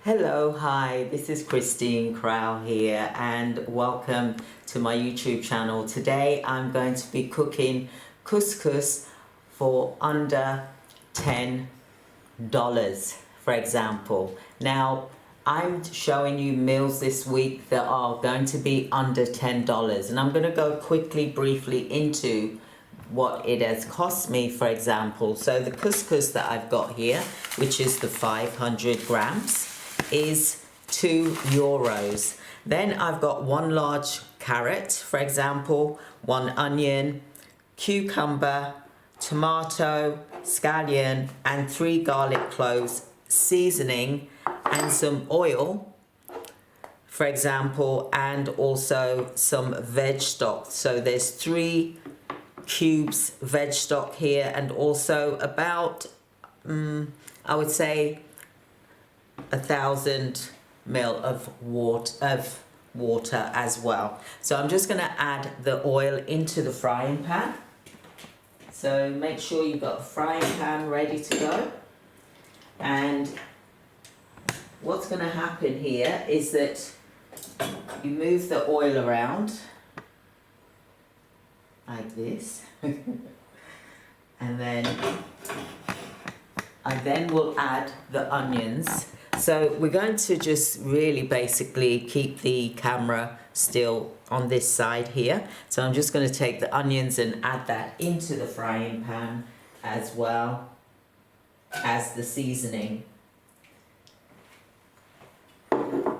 Hello, hi, this is Christine Crowle here and welcome to my YouTube channel. Today I'm going to be cooking couscous for under $10, for example. Now, I'm showing you meals this week that are going to be under $10, and I'm going to go quickly, briefly into what it has cost me, for example. So the couscous that I've got here, which is the 500 grams, is €2. Then I've got one large carrot, for example, one onion, cucumber, tomato, scallion, and 3 garlic cloves, seasoning, and some oil, for example, and also some veg stock. So there's 3 cubes veg stock here, and also about I would say 1,000 ml of water as well. So I'm just going to add the oil into the frying pan. So make sure you've got the frying pan ready to go. And what's going to happen here is that you move the oil around like this. And then I then will add the onions. So we're going to just really basically keep the camera still on this side here. So I'm just going to take the onions and add that into the frying pan as well as the seasoning. So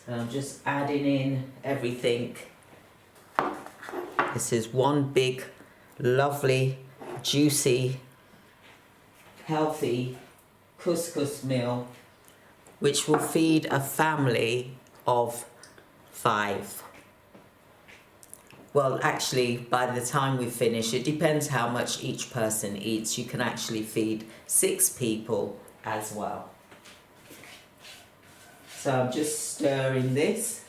I'm just adding in everything. This is one big, lovely, juicy, healthy couscous meal, which will feed a family of 5. Well, actually, by the time we finish, it depends how much each person eats. You can actually feed 6 people as well. So I'm just stirring this.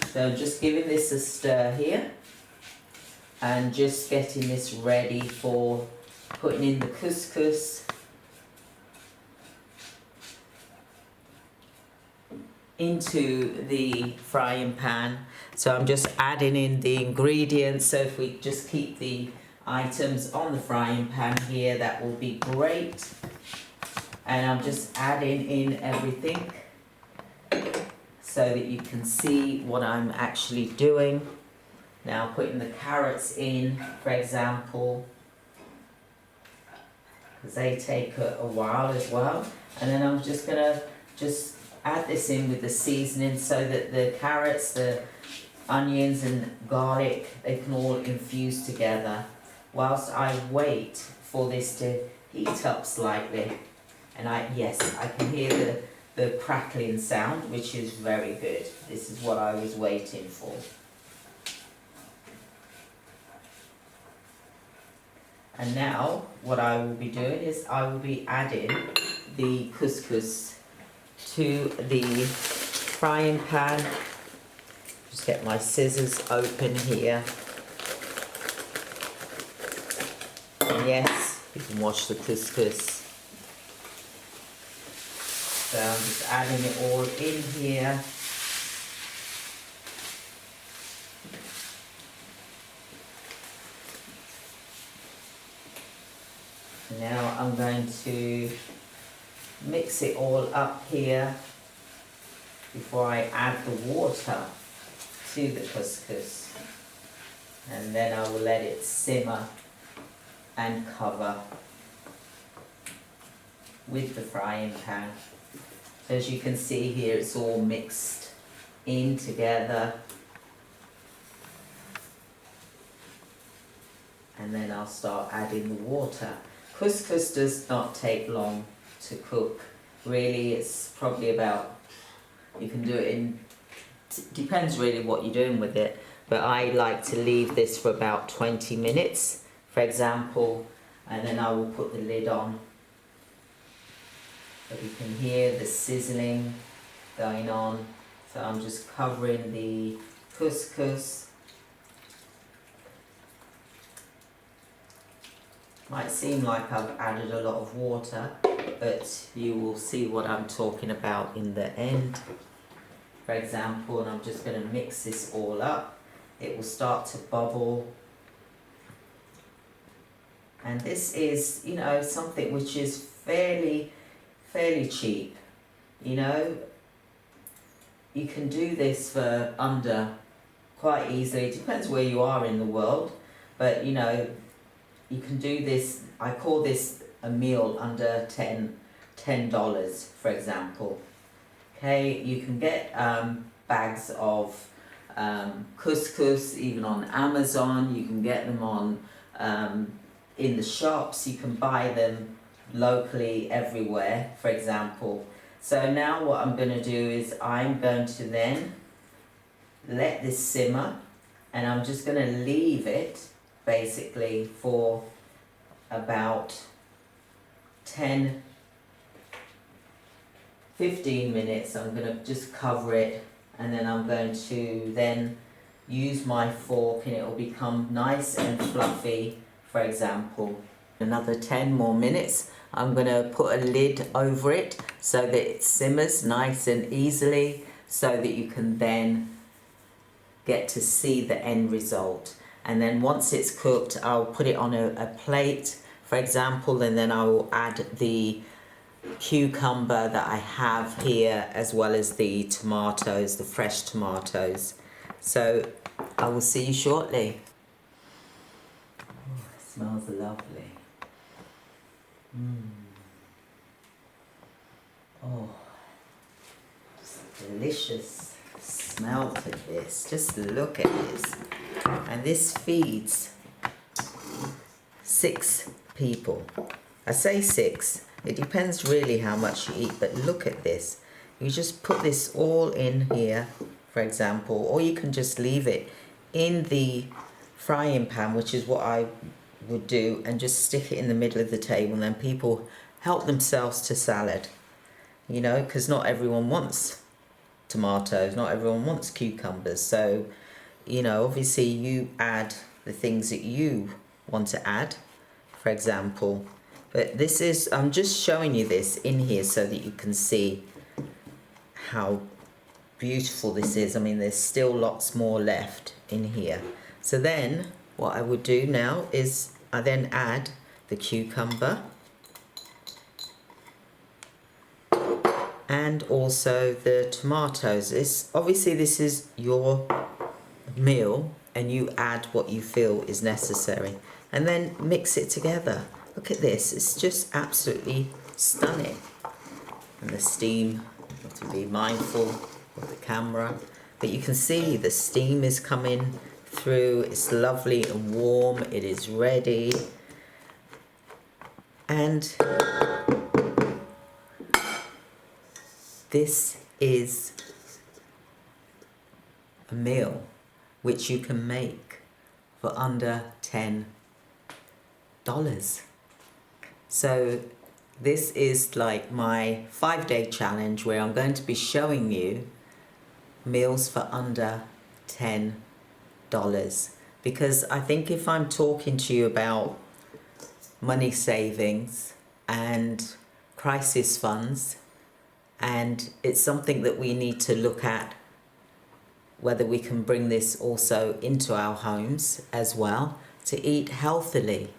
So just giving this a stir here and just getting this ready for putting in the couscous into the frying pan. So I'm just adding in the ingredients. So if we just keep the items on the frying pan here, that will be great. And I'm just adding in everything so that you can see what I'm actually doing. Now putting the carrots in, for example, because they take a while as well. And then I'm just gonna add this in with the seasoning so that the carrots, the onions and garlic, they can all infuse together whilst I wait for this to heat up slightly. And I can hear the crackling sound, which is very good. This is what I was waiting for. And now what I will be doing is I will be adding the couscous to the frying pan. Just get my scissors open here. And yes, you can wash the couscous. So I'm just adding it all in here. Now I'm going to mix it all up here before I add the water to the couscous. And then I will let it simmer and cover with the frying pan. So as you can see here, it's all mixed in together. And then I'll start adding the water. Couscous does not take long to cook. Really, it's probably about, you can do it in, depends really what you're doing with it, but I like to leave this for about 20 minutes, for example, and then I will put the lid on. So you can hear the sizzling going on. So I'm just covering the couscous. Might seem like I've added a lot of water, but you will see what I'm talking about in the end. For example, and I'm just going to mix this all up. It will start to bubble. And this is, you know, something which is fairly cheap. You know, you can do this for under quite easily. It depends where you are in the world, but you know, you can do this. I call this a meal under $10, for example. Okay, you can get bags of couscous even on Amazon. You can get them on in the shops. You can buy them locally everywhere, for example. So now what I'm going to do is I'm going to then let this simmer, and I'm just going to leave it basically for about 10-15 minutes. I'm going to just cover it, and then I'm going to then use my fork, and it will become nice and fluffy, for example. Another 10 more minutes. I'm going to put a lid over it so that it simmers nice and easily, so that you can then get to see the end result. And then once it's cooked, I'll put it on a plate, for example, and then I will add the cucumber that I have here, as well as the tomatoes, the fresh tomatoes. So I will see you shortly. Oh, it smells lovely. Oh, just delicious smell to this. Just look at this. And this feeds 6 people. I say 6. It depends really how much you eat, but look at this. You just put this all in here, for example, or you can just leave it in the frying pan, which is what I would do, and just stick it in the middle of the table, and then people help themselves to salad, you know, because not everyone wants tomatoes, not everyone wants cucumbers. So, you know, obviously you add the things that you want to add, for example. But this is, I'm just showing you this in here so that you can see how beautiful this is. I mean, there's still lots more left in here. So then what I would do now is I then add the cucumber and also the tomatoes. Obviously this is your meal, and you add what you feel is necessary, and then mix it together. Look at this, it's just absolutely stunning. And the steam, you have to be mindful of the camera, but you can see the steam is coming through. It's lovely and warm. It is ready. And this is a meal which you can make for under $10. So this is like my 5-day challenge, where I'm going to be showing you meals for under $10. Because I think if I'm talking to you about money savings and crisis funds, and it's something that we need to look at, whether we can bring this also into our homes as well, to eat healthily,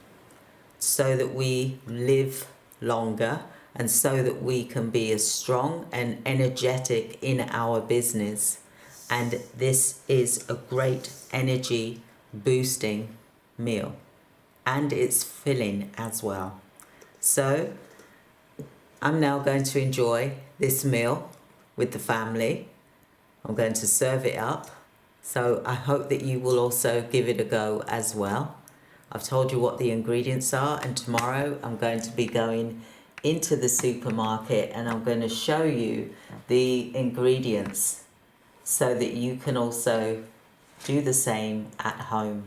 so that we live longer, and so that we can be as strong and energetic in our business. And this is a great energy boosting meal, and it's filling as well. So I'm now going to enjoy this meal with the family. I'm going to serve it up. So I hope that you will also give it a go as well. I've told you what the ingredients are, and tomorrow I'm going to be going into the supermarket and I'm going to show you the ingredients so that you can also do the same at home.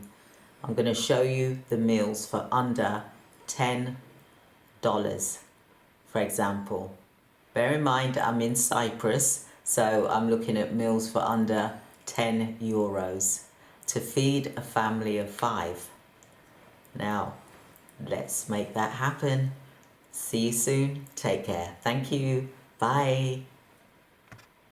I'm going to show you the meals for under $10, for example. Bear in mind I'm in Cyprus, so I'm looking at meals for under €10 to feed a family of 5. Now, let's make that happen. See you soon. Take care. Thank you. Bye.